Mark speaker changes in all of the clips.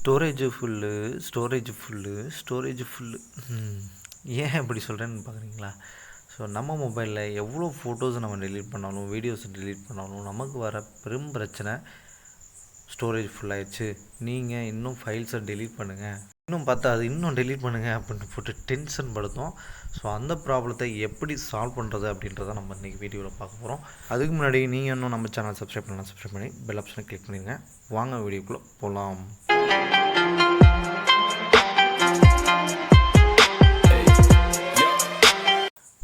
Speaker 1: Storage full. ஏன் இப்படி சொல்கிறேன்னு பார்க்குறீங்களா? ஸோ நம்ம மொபைலில் எவ்வளோ ஃபோட்டோஸ் நம்ம டெலீட் பண்ணாலும், வீடியோஸ் டெலீட் பண்ணாலும் நமக்கு வர பெரும் பிரச்சனை ஸ்டோரேஜ் ஃபுல்லாகிடுச்சு, நீங்கள் இன்னும் ஃபைல்ஸை டெலீட் பண்ணுங்கள், இன்னும் பார்த்தா அது இன்னும் டெலீட் பண்ணுங்கள் அப்படின்னு போட்டு டென்ஷன் படுத்தும். ஸோ அந்த ப்ராப்ளத்தை எப்படி சால்வ் பண்ணுறது அப்படின்றத நம்ம இன்றைக்கி வீடியோவில் பார்க்க போகிறோம். அதுக்கு முன்னாடி நீங்கள் இன்னும் நம்ம சேனல் சப்ஸ்கிரைப் பண்ணி பெல் ஆப்ஷனை கிளிக் பண்ணிடுங்க. வாங்க வீடியோக்குள்ளே போகலாம்.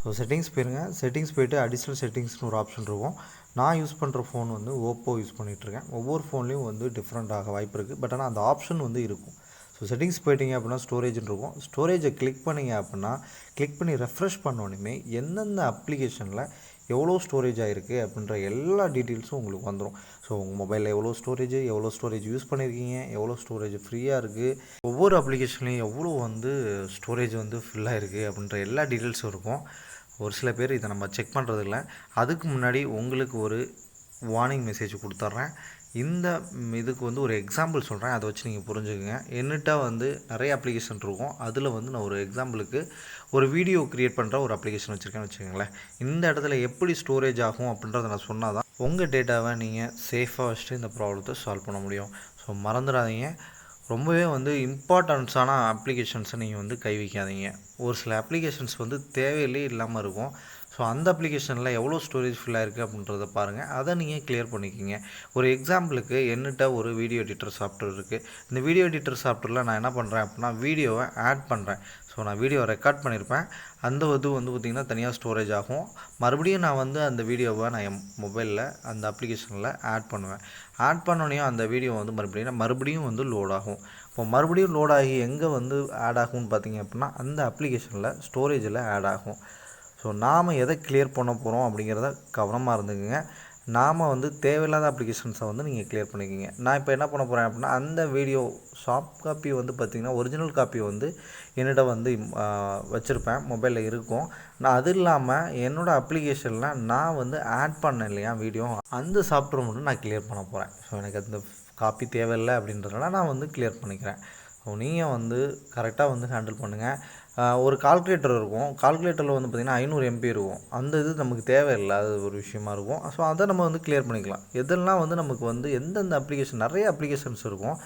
Speaker 1: ஸோ செட்டிங்ஸ் போயிருங்க. செட்டிங்ஸ் போய்ட்டு அடிஷ்னல் செட்டிங்ஸ்னு ஒரு ஆப்ஷன் இருக்கும். நான் யூஸ் பண்ணுற ஃபோன் வந்து ஓப்போ யூஸ் பண்ணிகிட்ருக்கேன். ஒவ்வொரு ஃபோன்லேயும் வந்து டிஃப்ரெண்ட் ஆக வாய்ப்பு இருக்குது. பட் ஆனால் அந்த ஆப்ஷன் வந்து இருக்கும். ஸோ செட்டிங்ஸ் போய்ட்டிங்க அப்படின்னா ஸ்டோரேஜ்னு இருக்கும். ஸ்டோரேஜை கிளிக் பண்ணிங்க அப்படின்னா கிளிக் பண்ணி ரெஃப்ரெஷ் பண்ணோன்னே எந்தெந்த அப்ளிகேஷனில் எவ்வளோ ஸ்டோரேஜ் ஆகிருக்கு அப்படின்ற எல்லா டீட்டெயில்ஸும் உங்களுக்கு வந்துடும். ஸோ உங்கள் மொபைலில் எவ்வளோ ஸ்டோரேஜ் யூஸ் பண்ணியிருக்கீங்க, எவ்வளோ ஸ்டோரேஜ் ஃப்ரீயாக இருக்குது, ஒவ்வொரு அப்ளிகேஷன்லேயும் எவ்வளோ வந்து ஸ்டோரேஜ் வந்து ஃபில்லாக இருக்குது அப்படின்ற எல்லா டீட்டெயில்ஸும் இருக்கும். ஒரு சில பேர் இதை நம்ம செக் பண்ணுறதில்ல. அதுக்கு முன்னாடி உங்களுக்கு ஒரு வார்னிங் மெசேஜ் கொடுத்துட்றேன். இந்த இதுக்கு வந்து ஒரு எக்ஸாம்பிள் சொல்கிறேன், அதை வச்சு நீங்கள் புரிஞ்சுக்கங்க. என்னட்டா வந்து நிறைய அப்ளிகேஷன் இருக்கும். அதில் வந்து நான் ஒரு எக்ஸாம்பிளுக்கு ஒரு வீடியோ க்ரியேட் பண்ணுற ஒரு அப்ளிகேஷன் வச்சுருக்கேன்னு வச்சுக்கோங்களேன். இந்த இடத்துல எப்படி ஸ்டோரேஜ் ஆகும் அப்படின்றத நான் சொன்னால் தான் உங்கள் டேட்டாவை நீங்கள் சேஃபாக வச்சுட்டு இந்த ப்ராப்ளத்தை சால்வ் பண்ண முடியும். ஸோ மறந்துடாதீங்க. ரொம்பவே வந்து இம்பார்ட்டன்ஸான அப்ளிகேஷன்ஸை நீங்கள் வந்து கை வைக்காதீங்க. ஒரு சில அப்ளிகேஷன்ஸ் வந்து தேவையில்லே இல்லாமல் இருக்கும். ஸோ அந்த அப்ளிகேஷனில் எவ்வளோ ஸ்டோரேஜ் ஃபுல்லாக இருக்குது அப்படின்றத பாருங்கள். அதை நீங்கள் கிளியர் பண்ணிக்கிங்க. ஒரு எக்ஸாம்பிளுக்கு என்னட்ட ஒரு வீடியோ எடிட்டர் சாஃப்ட்வேர் இருக்குது. இந்த வீடியோ எடிட்டர் சாஃப்ட்வேரில் நான் என்ன பண்ணுறேன் அப்படின்னா வீடியோவை ஆட் பண்ணுறேன். ஸோ நான் வீடியோ ரெக்கார்ட் பண்ணியிருப்பேன். அந்த இது வந்து பார்த்திங்கன்னா தனியாக ஸ்டோரேஜ் ஆகும். மறுபடியும் நான் வந்து அந்த வீடியோவை நான் என் மொபைலில் அந்த அப்ளிகேஷனில் ஆட் பண்ணுவேன். ஆட் பண்ணோடனே அந்த வீடியோ வந்து மறுபடியும் வந்து லோட் ஆகும். இப்போ மறுபடியும் லோட் ஆகி எங்கே வந்து ஆட் ஆகும்னு பார்த்திங்க அப்படின்னா அந்த அப்ளிகேஷனில் ஸ்டோரேஜில் ஆட் ஆகும். ஸோ நாம் எதை கிளியர் பண்ண போகிறோம் அப்படிங்கிறத கவனமாக இருந்துக்குங்க. நாம் வந்து தேவையில்லாத அப்ளிகேஷன்ஸை வந்து நீங்கள் கிளியர் பண்ணிக்கிங்க. நான் இப்போ என்ன பண்ண போகிறேன் அப்படின்னா அந்த வீடியோ சாஃப்ட் காப்பி வந்து பார்த்திங்கன்னா ஒரிஜினல் காப்பி வந்து என்னிட வந்து வச்சுருப்பேன், மொபைலில் இருக்கும். நான் அது இல்லாமல் என்னோடய அப்ளிகேஷனில் நான் வந்து ஆட் பண்ணேன் இல்லையா வீடியோ, அந்த சாஃப்ட்வேர் மட்டும் நான் கிளியர் பண்ண போகிறேன். ஸோ எனக்கு அந்த காப்பி தேவையில்லை அப்படின்றதுனால நான் வந்து கிளியர் பண்ணிக்கிறேன். ஸோ நீங்கள் வந்து கரெக்டாக வந்து ஹேண்டில் பண்ணுங்கள். ஒரு கால்குலேட்டர் இருக்கும். கால்குலேட்டரில் வந்து பார்த்திங்கன்னா 500 MB இருக்கும். அந்த இது நமக்கு தேவையில்லை, அது ஒரு விஷயமா இருக்கும். ஸோ அதை நம்ம வந்து கிளியர் பண்ணிக்கலாம். எதெல்லாம் வந்து நமக்கு வந்து எந்தெந்த அப்ளிகேஷன் நிறைய அப்ளிகேஷன்ஸ் இருக்கும்.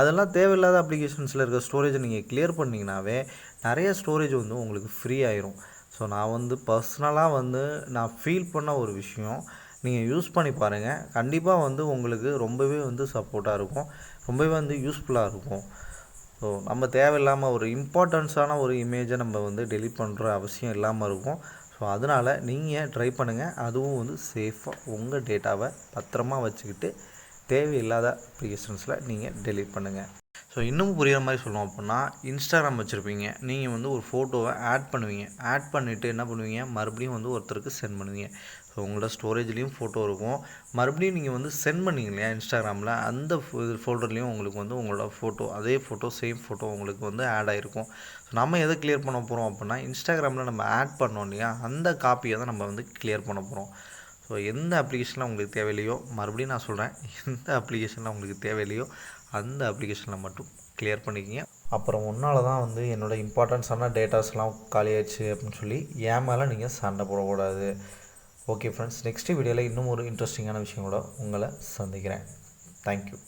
Speaker 1: அதெல்லாம் தேவையில்லாத அப்ளிகேஷன்ஸில் இருக்கிற ஸ்டோரேஜை நீங்கள் கிளியர் பண்ணிங்கனாவே நிறைய ஸ்டோரேஜ் வந்து உங்களுக்கு ஃப்ரீ ஆயிரும். ஸோ நான் வந்து பர்சனலாக வந்து நான் ஃபீல் பண்ண ஒரு விஷயம், நீங்கள் யூஸ் பண்ணி பாருங்கள். கண்டிப்பாக வந்து உங்களுக்கு ரொம்பவே வந்து சப்போர்ட்டாக இருக்கும், ரொம்பவே வந்து யூஸ்ஃபுல்லாக இருக்கும். ஸோ நம்ம தேவையில்லாமல் ஒரு இம்பார்ட்டன்ஸான ஒரு இமேஜை நம்ம வந்து டெலீட் பண்ணுற அவசியம் இல்லாமல் இருக்கும். ஸோ அதனால் நீங்கள் ட்ரை பண்ணுங்கள். அதுவும் வந்து சேஃபாக உங்கள் டேட்டாவை பத்திரமா வச்சுக்கிட்டு தேவையில்லாத அப்ளிகேஷன்ஸில் நீங்கள் டெலீட் பண்ணுங்கள். ஸோ இன்னும் புரிகிற மாதிரி சொல்லணும் அப்படின்னா இன்ஸ்டாகிராம் வச்சுருப்பீங்க. நீங்கள் வந்து ஒரு ஃபோட்டோவை ஆட் பண்ணுவீங்க. ஆட் பண்ணிவிட்டு என்ன பண்ணுவீங்க, மறுபடியும் வந்து ஒருத்தருக்கு சென்ட் பண்ணுவீங்க. ஸோ உங்களோட ஸ்டோரேஜ்லேயும் ஃபோட்டோ இருக்கும். மறுபடியும் நீங்கள் வந்து சென்ட் பண்ணிங்க இல்லையா இன்ஸ்டாகிராமில், அந்த ஃபோல்டர்லேயும் உங்களுக்கு வந்து உங்களோட ஃபோட்டோ, அதே ஃபோட்டோ சேம் ஃபோட்டோ உங்களுக்கு வந்து ஆட் ஆகிருக்கும். ஸோ நம்ம எதை கிளியர் பண்ண போகிறோம் அப்படின்னா இன்ஸ்டாகிராமில் நம்ம ஆட் பண்ணோம் இல்லையா, அந்த காப்பியை தான் நம்ம வந்து கிளியர் பண்ண போகிறோம். ஸோ எந்த அப்ளிகேஷனில் உங்களுக்கு தேவையில்லையோ, மறுபடியும் நான் சொல்கிறேன், எந்த அப்ளிகேஷனில் உங்களுக்கு தேவையில்லையோ அந்த அப்ளிகேஷனில் மட்டும் கிளியர் பண்ணிக்கிங்க. அப்புறம் உன்னால் தான் வந்து என்னோடய இம்பார்ட்டன்ஸான டேட்டாஸ்லாம் காலியாச்சு அப்படின்னு சொல்லி ஏன் மேலே நீங்கள் சண்டை போடக்கூடாது. ஓகே ஃப்ரெண்ட்ஸ், நெக்ஸ்ட் வீடியோவில் இன்னும் ஒரு இன்ட்ரெஸ்டிங்கான விஷயங்களோட உங்களை சந்திக்கிறேன். தேங்க்யூ.